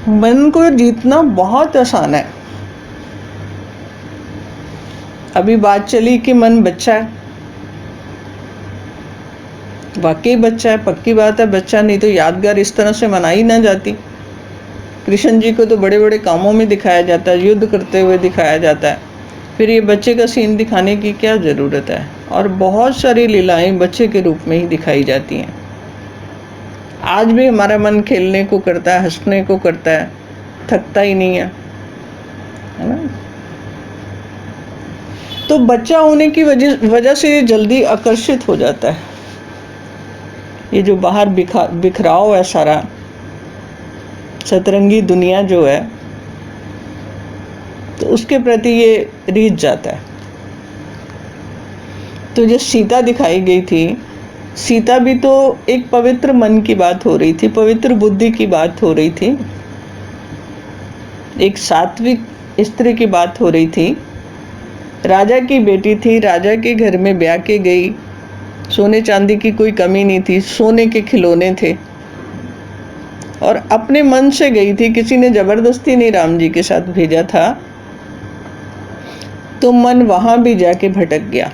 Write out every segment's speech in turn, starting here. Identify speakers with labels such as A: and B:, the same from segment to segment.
A: मन को जीतना बहुत आसान है। अभी बात चली कि मन बच्चा है, वाकई बच्चा है, पक्की बात है बच्चा, नहीं तो यादगार इस तरह से मनाई ना जाती। कृष्ण जी को तो बड़े बड़े कामों में दिखाया जाता है, युद्ध करते हुए दिखाया जाता है, फिर ये बच्चे का सीन दिखाने की क्या ज़रूरत है। और बहुत सारी लीलाएं बच्चे के रूप में ही दिखाई जाती हैं। आज भी हमारा मन खेलने को करता है, हंसने को करता है, थकता ही नहीं है ना। तो बच्चा होने की वजह से ये जल्दी आकर्षित हो जाता है। ये जो बाहर बिखराव है सारा, सतरंगी दुनिया जो है, तो उसके प्रति ये रीझ जाता है। तो जो सीता दिखाई गई थी, सीता भी तो एक पवित्र मन की बात हो रही थी, पवित्र बुद्धि की बात हो रही थी, एक सात्विक स्त्री की बात हो रही थी। राजा की बेटी थी, राजा के घर में ब्याह के गई, सोने चांदी की कोई कमी नहीं थी, सोने के खिलौने थे, और अपने मन से गई थी, किसी ने जबरदस्ती नहीं राम जी के साथ भेजा था। तो मन वहां भी जाके भटक गया।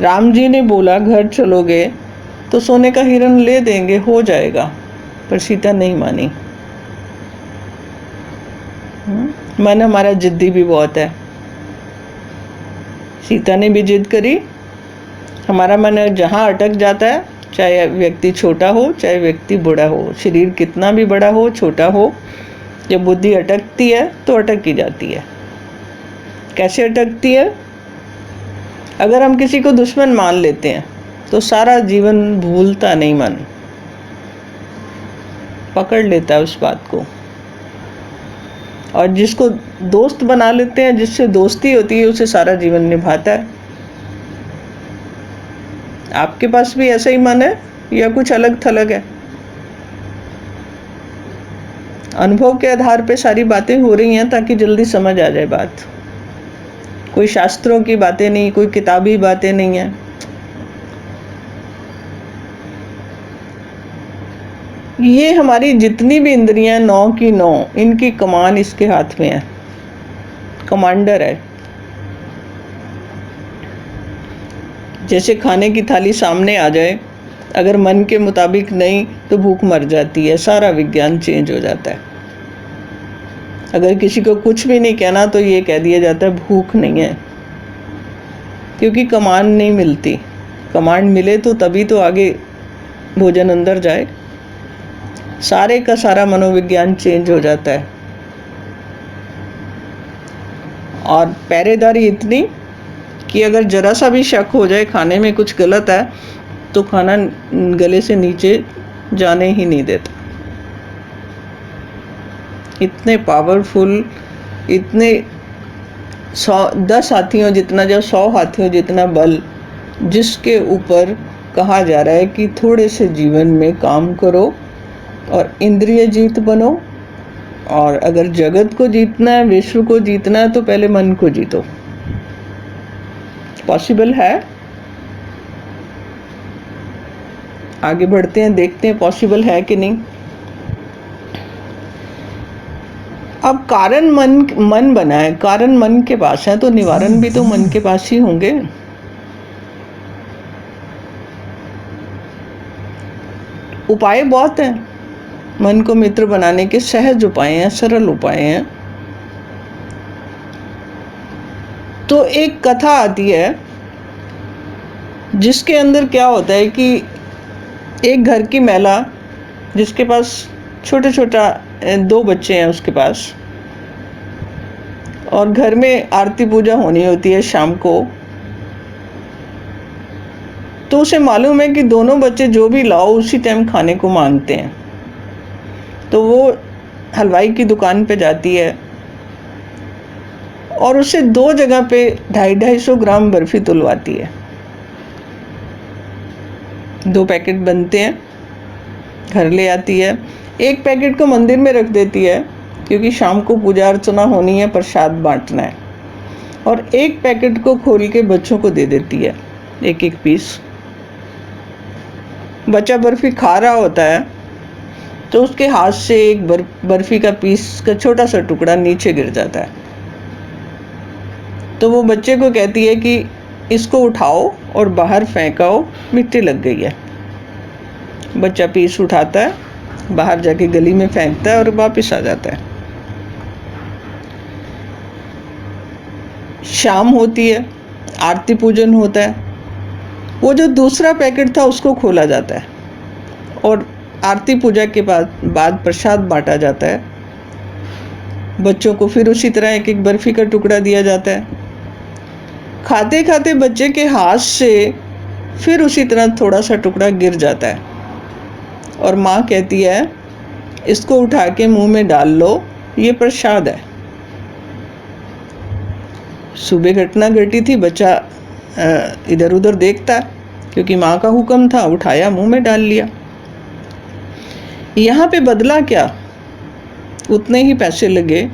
A: राम जी ने बोला घर चलोगे तो सोने का हिरण ले देंगे, हो जाएगा, पर सीता नहीं मानी। मन हमारा जिद्दी भी बहुत है। सीता ने भी जिद करी। हमारा मन जहाँ अटक जाता है, चाहे व्यक्ति छोटा हो चाहे व्यक्ति बड़ा हो, शरीर कितना भी बड़ा हो छोटा हो, जब बुद्धि अटकती है तो अटक ही जाती है। कैसे अटकती है? अगर हम किसी को दुश्मन मान लेते हैं तो सारा जीवन भूलता नहीं मन, पकड़ लेता है उस बात को। और जिसको दोस्त बना लेते हैं, जिससे दोस्ती होती है, उसे सारा जीवन निभाता है। आपके पास भी ऐसा ही मन है या कुछ अलग थलग है? अनुभव के आधार पे सारी बातें हो रही हैं ताकि जल्दी समझ आ जाए बात। कोई शास्त्रों की बातें नहीं, कोई किताबी बातें नहीं है। ये हमारी जितनी भी इंद्रियां 9 की 9, इनकी कमान इसके हाथ में है, कमांडर है। जैसे खाने की थाली सामने आ जाए, अगर मन के मुताबिक नहीं तो भूख मर जाती है, सारा विज्ञान चेंज हो जाता है। अगर किसी को कुछ भी नहीं कहना तो ये कह दिया जाता है भूख नहीं है, क्योंकि कमान नहीं मिलती। कमांड मिले तो तभी तो आगे भोजन अंदर जाए। सारे का सारा मनोविज्ञान चेंज हो जाता है। और पहरेदारी इतनी कि अगर जरा सा भी शक हो जाए खाने में कुछ गलत है तो खाना गले से नीचे जाने ही नहीं देता। इतने पावरफुल, इतने 10 हाथियों जितना, जब 100 हाथियों जितना बल जिसके ऊपर कहा जा रहा है कि थोड़े से जीवन में काम करो और इंद्रिय जीत बनो, और अगर जगत को जीतना है, विश्व को जीतना है, तो पहले मन को जीतो। पॉसिबल है? आगे बढ़ते हैं, देखते हैं पॉसिबल है कि नहीं। अब कारण मन बना है, कारण मन के पास है, तो निवारण भी तो मन के पास ही होंगे। उपाय बहुत हैं मन को मित्र बनाने के, सहज उपाय हैं, सरल उपाय हैं। तो एक कथा आती है जिसके अंदर क्या होता है कि एक घर की महिला, जिसके पास छोटे छोटा 2 बच्चे हैं उसके पास, और घर में आरती पूजा होनी होती है शाम को, तो उसे मालूम है कि दोनों बच्चे जो भी लाओ उसी टाइम खाने को मांगते हैं। तो वो हलवाई की दुकान पे जाती है और उसे 2 जगह पे 250-250 ग्राम बर्फी तुलवाती है। 2 पैकेट बनते हैं, घर ले आती है। एक पैकेट को मंदिर में रख देती है क्योंकि शाम को पूजा अर्चना होनी है, प्रसाद बांटना है, और एक पैकेट को खोल के बच्चों को दे देती है, 1-1 पीस। बच्चा बर्फी खा रहा होता है तो उसके हाथ से एक बर्फी का पीस का छोटा सा टुकड़ा नीचे गिर जाता है। तो वो बच्चे को कहती है कि इसको उठाओ और बाहर फेंकाओ, मिट्टी लग गई है। बच्चा पीस उठाता है, बाहर जाके गली में फेंकता है और वापस आ जाता है। शाम होती है, आरती पूजन होता है। वो जो दूसरा पैकेट था उसको खोला जाता है और आरती पूजा के बाद प्रसाद बांटा जाता है। बच्चों को फिर उसी तरह एक एक बर्फी का टुकड़ा दिया जाता है। खाते खाते बच्चे के हाथ से फिर उसी तरह थोड़ा सा टुकड़ा गिर जाता है और माँ कहती है इसको उठा के मुंह में डाल लो, ये प्रसाद है। सुबह घटना घटी थी, बच्चा इधर उधर देखता क्योंकि माँ का हुक्म था, उठाया मुंह में डाल लिया। यहाँ पे बदला क्या, उतने ही पैसे लगे,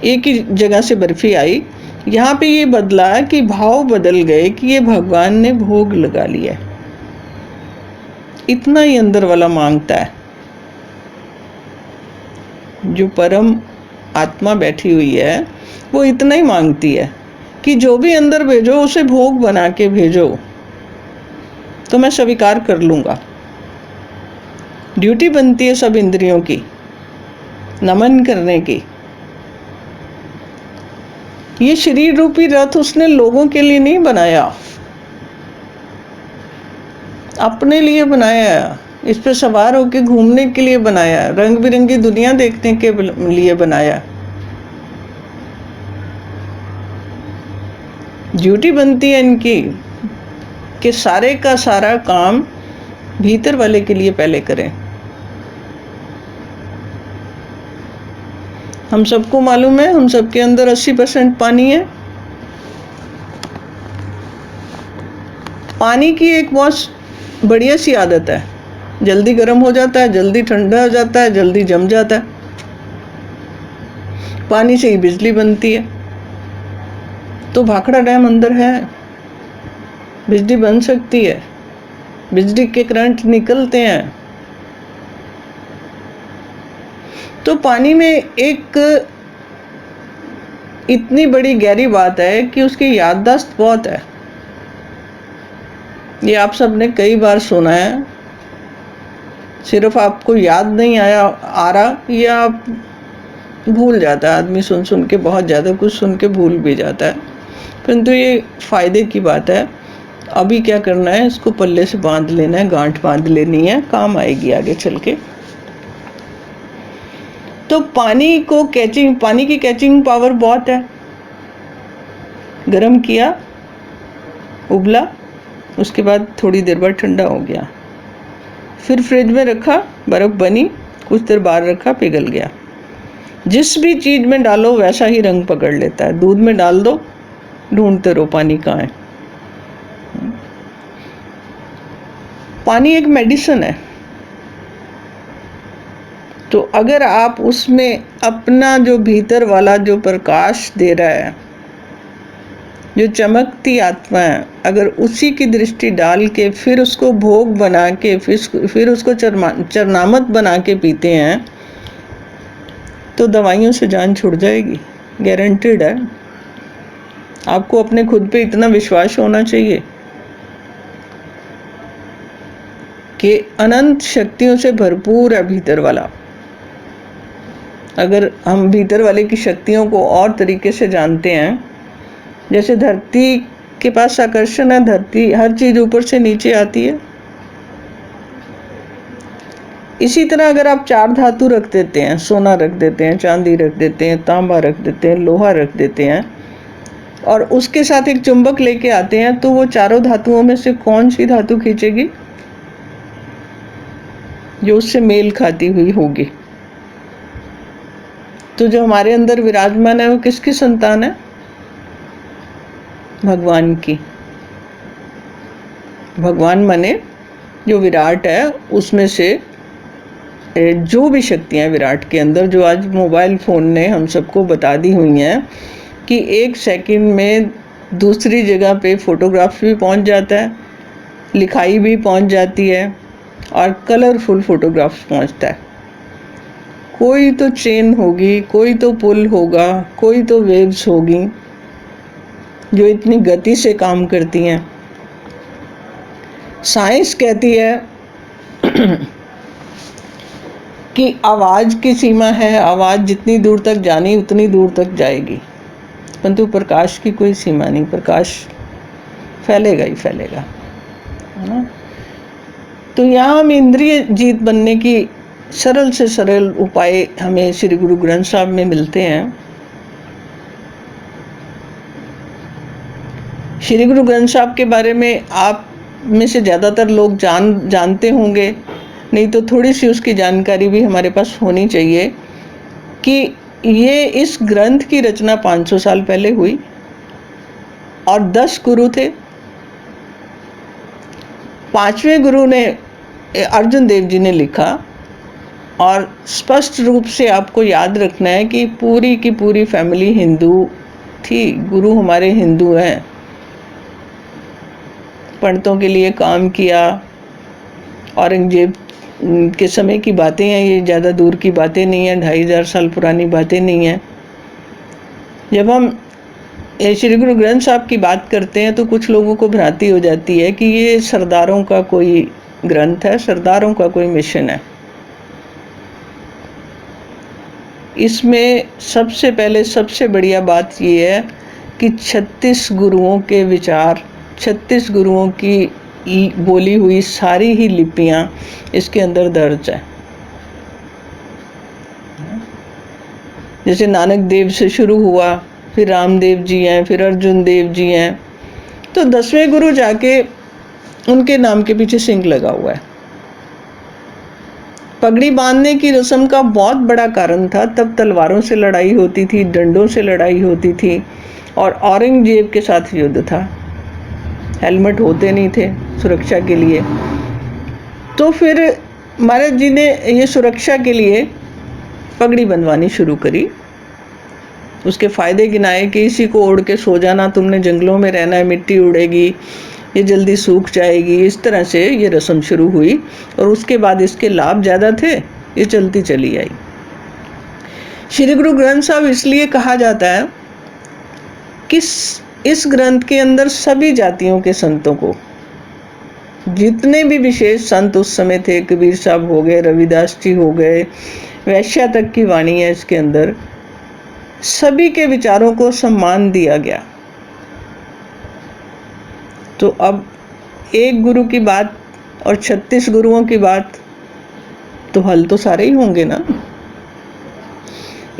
A: एक ही जगह से बर्फी आई। यहाँ पे ये बदला कि भाव बदल गए कि ये भगवान ने भोग लगा लिया। इतना ही अंदर वाला मांगता है। जो परम आत्मा बैठी हुई है वो इतना ही मांगती है कि जो भी अंदर भेजो उसे भोग बना के भेजो तो मैं स्वीकार कर लूँगा। ड्यूटी बनती है सब इंद्रियों की नमन करने की। ये शरीर रूपी रथ उसने लोगों के लिए नहीं बनाया, अपने लिए बनाया। इस पे सवार होकर घूमने के लिए बनाया, रंग बिरंगी दुनिया देखने के लिए बनाया। ड्यूटी बनती है इनकी कि सारे का सारा काम भीतर वाले के लिए पहले करें। हम सबको मालूम है, हम सबके अंदर 80% पानी है। पानी की एक बहुत बढ़िया सी आदत है, जल्दी गर्म हो जाता है, जल्दी ठंडा हो जाता है, जल्दी जम जाता है। पानी से ही बिजली बनती है। तो भाखड़ा डैम अंदर है, बिजली बन सकती है, बिजली के करंट निकलते हैं। तो पानी में एक इतनी बड़ी गहरी बात है कि उसकी याददाश्त बहुत है। ये आप सबने कई बार सुना है, सिर्फ आपको याद नहीं आ रहा या आप भूल जाता है। आदमी सुन सुन के बहुत ज़्यादा कुछ सुन के भूल भी जाता है, परंतु ये फायदे की बात है। अभी क्या करना है, इसको पल्ले से बांध लेना है, गांठ बांध लेनी है, काम आएगी आगे चल के। तो पानी की कैचिंग पावर बहुत है। गरम किया, उबला, उसके बाद थोड़ी देर बाद ठंडा हो गया, फिर फ्रिज में रखा, बर्फ बनी, कुछ देर बाहर रखा, पिघल गया। जिस भी चीज़ में डालो वैसा ही रंग पकड़ लेता है। दूध में डाल दो, ढूंढते रहो पानी कहाँ है। पानी एक मेडिसिन है। तो अगर आप उसमें अपना जो भीतर वाला जो प्रकाश दे रहा है, जो चमकती आत्मा है, अगर उसी की दृष्टि डाल के फिर उसको भोग बना के फिर उसको चरनामत बना के पीते हैं तो दवाइयों से जान छुट जाएगी, गारंटेड है। आपको अपने खुद पे इतना विश्वास होना चाहिए कि अनंत शक्तियों से भरपूर है भीतर वाला। अगर हम भीतर वाले की शक्तियों को और तरीके से जानते हैं, जैसे धरती के पास आकर्षण है, धरती हर चीज़ ऊपर से नीचे आती है। इसी तरह अगर आप 4 धातु रख देते हैं, सोना रख देते हैं, चांदी रख देते हैं, तांबा रख देते हैं, लोहा रख देते हैं और उसके साथ एक चुंबक लेके आते हैं, तो वो चारों धातुओं में से कौन सी धातु खींचेगी? जो उससे मेल खाती हुई होगी। तो जो हमारे अंदर विराजमान है वो किसकी संतान है? भगवान की। भगवान माने जो विराट है, उसमें से जो भी शक्तियाँ विराट के अंदर, जो आज मोबाइल फ़ोन ने हम सबको बता दी हुई हैं कि 1 सेकंड में दूसरी जगह पे फोटोग्राफ भी पहुंच जाता है, लिखाई भी पहुंच जाती है, और कलरफुल फोटोग्राफ्स पहुंचता है। कोई तो चेन होगी, कोई तो पुल होगा, कोई तो वेव्स होगी जो इतनी गति से काम करती हैं। साइंस कहती है कि आवाज़ की सीमा है, आवाज़ जितनी दूर तक जानी उतनी दूर तक जाएगी, परंतु प्रकाश की कोई सीमा नहीं, प्रकाश फैलेगा ही फैलेगा, है ना। तो यहाँ हम इंद्रिय जीत बनने की सरल से सरल उपाय हमें श्री गुरु ग्रंथ साहब में मिलते हैं। श्री गुरु ग्रंथ साहब के बारे में आप में से ज़्यादातर लोग जानते होंगे, नहीं तो थोड़ी सी उसकी जानकारी भी हमारे पास होनी चाहिए कि ये इस ग्रंथ की रचना 500 साल पहले हुई और 10 गुरु थे। 5वें गुरु ने अर्जुन देव जी ने लिखा, और स्पष्ट रूप से आपको याद रखना है कि पूरी की पूरी फैमिली हिंदू थी। गुरु हमारे हिंदू हैं, पंडितों के लिए काम किया। औरंगजेब के समय की बातें हैं, ये ज़्यादा दूर की बातें नहीं हैं, 2500 साल पुरानी बातें नहीं हैं। जब हम श्री गुरु ग्रंथ साहब की बात करते हैं तो कुछ लोगों को भ्रांति हो जाती है कि ये सरदारों का कोई ग्रंथ है, सरदारों का कोई मिशन है। इसमें सबसे पहले सबसे बढ़िया बात ये है कि 36 गुरुओं के विचार, 36 गुरुओं की बोली हुई सारी ही लिपियां इसके अंदर दर्ज है। जैसे नानक देव से शुरू हुआ, फिर रामदेव जी हैं, फिर अर्जुन देव जी हैं, तो 10वें गुरु जाके उनके नाम के पीछे सिंह लगा हुआ है। पगड़ी बांधने की रस्म का बहुत बड़ा कारण था, तब तलवारों से लड़ाई होती थी, डंडों से लड़ाई होती थी, और औरंगजेब के साथ युद्ध था। हेलमेट होते नहीं थे सुरक्षा के लिए, तो फिर महाराज जी ने ये सुरक्षा के लिए पगड़ी बंधवानी शुरू करी। उसके फ़ायदे गिनाए कि इसी को ओढ़ के सो जाना, तुमने जंगलों में रहना है, मिट्टी उड़ेगी, ये जल्दी सूख जाएगी। इस तरह से ये रस्म शुरू हुई और उसके बाद इसके लाभ ज़्यादा थे, ये चलती चली आई। श्री गुरु ग्रंथ साहब इसलिए कहा जाता है कि इस ग्रंथ के अंदर सभी जातियों के संतों को, जितने भी विशेष संत उस समय थे, कबीर साहब हो गए, रविदास जी हो गए, वैश्या तक की वाणी है इसके अंदर, सभी के विचारों को सम्मान दिया गया। तो अब एक गुरु की बात और 36 गुरुओं की बात, तो हल तो सारे ही होंगे ना।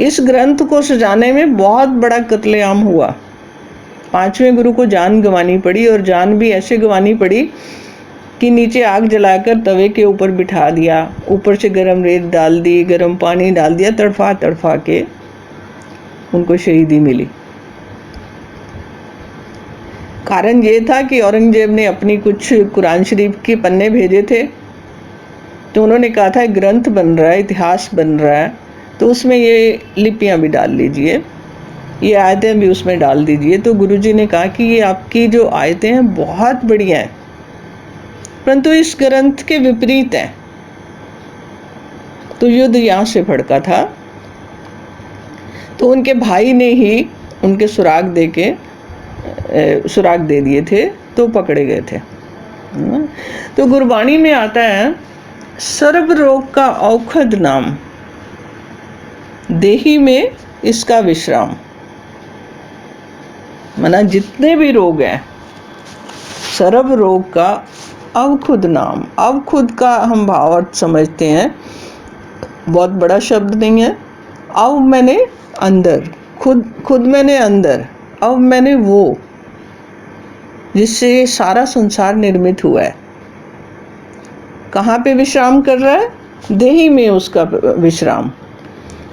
A: इस ग्रंथ को सजाने में बहुत बड़ा कत्लेआम हुआ। 5वें गुरु को जान गंवानी पड़ी, और जान भी ऐसे गंवानी पड़ी कि नीचे आग जलाकर तवे के ऊपर बिठा दिया, ऊपर से गर्म रेत डाल दी, गर्म पानी डाल दिया, तड़फा तड़फा के उनको शहीदी मिली। कारण ये था कि औरंगजेब ने अपनी कुछ कुरान शरीफ के पन्ने भेजे थे, तो उन्होंने कहा था ग्रंथ बन रहा है, इतिहास बन रहा है, तो उसमें ये लिपियां भी डाल लीजिए, ये आयतें भी उसमें डाल दीजिए। तो गुरुजी ने कहा कि ये आपकी जो आयतें हैं बहुत बढ़िया हैं, परंतु इस ग्रंथ के विपरीत हैं। तो युद्ध यहाँ से भड़का था। तो उनके भाई ने ही उनके सुराग दे दिए थे, तो पकड़े गए थे। तो गुरबाणी में आता है, सर्व रोग का औषध नाम, देही में इसका विश्राम। माना जितने भी रोग हैं, सर्व रोग का अवखुद नाम। अवखुद का हम भावार्थ समझते हैं, बहुत बड़ा शब्द नहीं है। अव मैंने अंदर, खुद मैंने अंदर, अव मैंने वो जिससे सारा संसार निर्मित हुआ है। कहाँ पे विश्राम कर रहा है? देही में उसका विश्राम।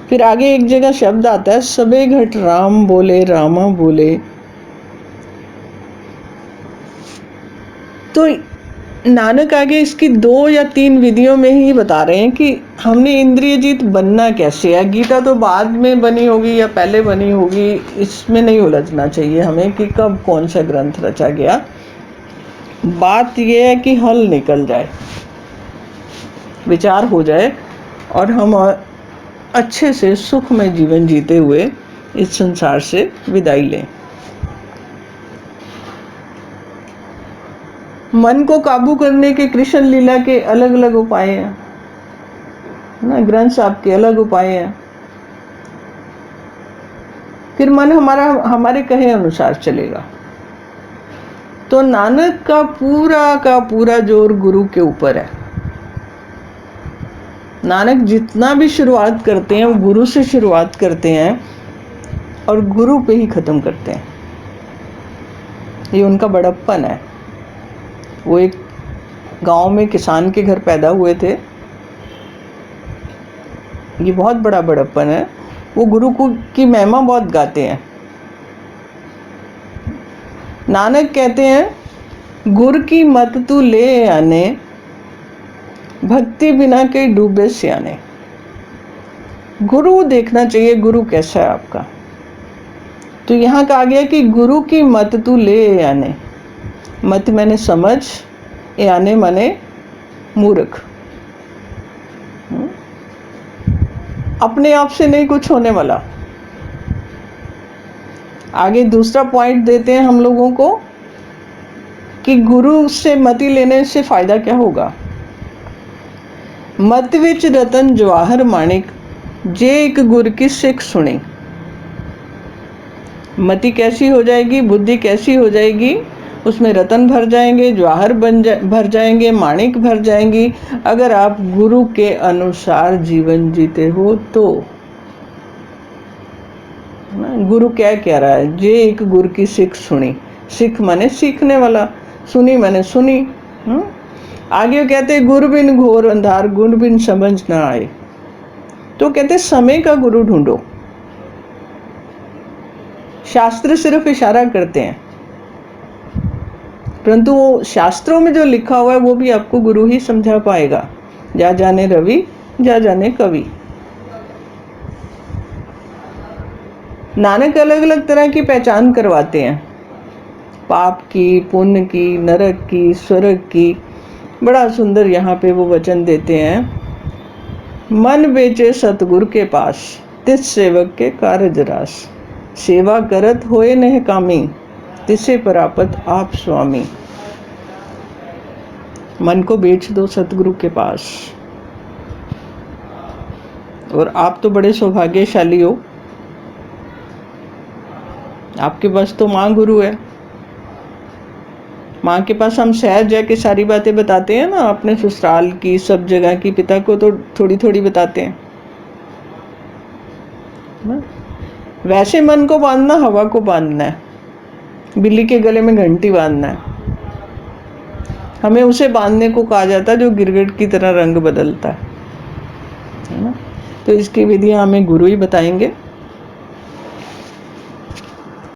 A: फिर आगे एक जगह शब्द आता है, सबे घट राम बोले, रामा बोले। तो नानक आगे इसकी 2 या 3 विधियों में ही बता रहे हैं कि हमने इंद्रिय जीत बनना कैसे है। गीता तो बाद में बनी होगी या पहले बनी होगी, इसमें नहीं उलझना चाहिए हमें कि कब कौन सा ग्रंथ रचा गया। बात यह है कि हल निकल जाए। विचार हो जाए और हम अच्छे से सुख में जीवन जीते हुए इस संसार से विदाई लें। मन को काबू करने के कृष्ण लीला के अलग अलग उपाय हैं ना, ग्रंथ साहब के अलग उपाय हैं। फिर मन हमारे कहे अनुसार चलेगा। तो नानक का पूरा जोर गुरु के ऊपर है। नानक जितना भी शुरुआत करते हैं वो गुरु से शुरुआत करते हैं और गुरु पे ही खत्म करते हैं। ये उनका बड़प्पन है। वो एक गांव में किसान के घर पैदा हुए थे। ये बहुत बड़ा बड़प्पन है। वो गुरु की महिमा बहुत गाते हैं। नानक कहते हैं, गुर की मत तू ले आने, भक्ति बिना के डूबे सियाने। गुरु देखना चाहिए, गुरु कैसा है आपका। तो यहाँ कहा गया कि गुरु की मत तू ले आने। मत मैंने समझ, आने माने मूर्ख। अपने आप से नहीं कुछ होने वाला। आगे दूसरा पॉइंट देते हैं हम लोगों को कि गुरु से मति लेने से फायदा क्या होगा। मत विच रतन जवाहर माणिक, जे एक गुर की सिख सुनी। मति कैसी हो जाएगी, बुद्धि कैसी हो जाएगी, उसमें रतन भर जाएंगे, जवाहर भर जाएंगे, माणिक भर जाएंगी, अगर आप गुरु के अनुसार जीवन जीते हो तो। गुरु क्या कह रहा है, जे एक गुरु की सिख सुनी। सिख माने सीखने वाला, सुनी माने सुनी। आगे कहते गुरु बिन घोर अंधार, गुण बिन समझ ना आए। तो कहते समय का गुरु ढूंढो। शास्त्र सिर्फ इशारा करते हैं, परंतु वो शास्त्रों में जो लिखा हुआ है वो भी आपको गुरु ही समझा पाएगा। जा जाने रवि, जा जाने कवि। नानक अलग अलग तरह की पहचान करवाते हैं, पाप की, पुण्य की, नरक की, स्वर्ग की। बड़ा सुंदर यहाँ पे वो वचन देते हैं। मन बेचे सतगुर के पास, तिस सेवक के कारज रास। सेवा करत होए नह कामी, तिसे परापत आप स्वामी। मन को बेच दो सतगुरु के पास। और आप तो बड़े सौभाग्यशाली हो, आपके पास तो माँ गुरु है। माँ के पास हम शहर जाके सारी बातें बताते हैं ना, अपने ससुराल की, सब जगह की। पिता को तो थोड़ी थोड़ी बताते हैं ना। वैसे मन को बांधना हवा को बांधना है, बिल्ली के गले में घंटी बांधना है। हमें उसे बांधने को कहा जाता है जो गिरगिट की तरह रंग बदलता है ना। तो इसकी विधियाँ हमें गुरु ही बताएंगे।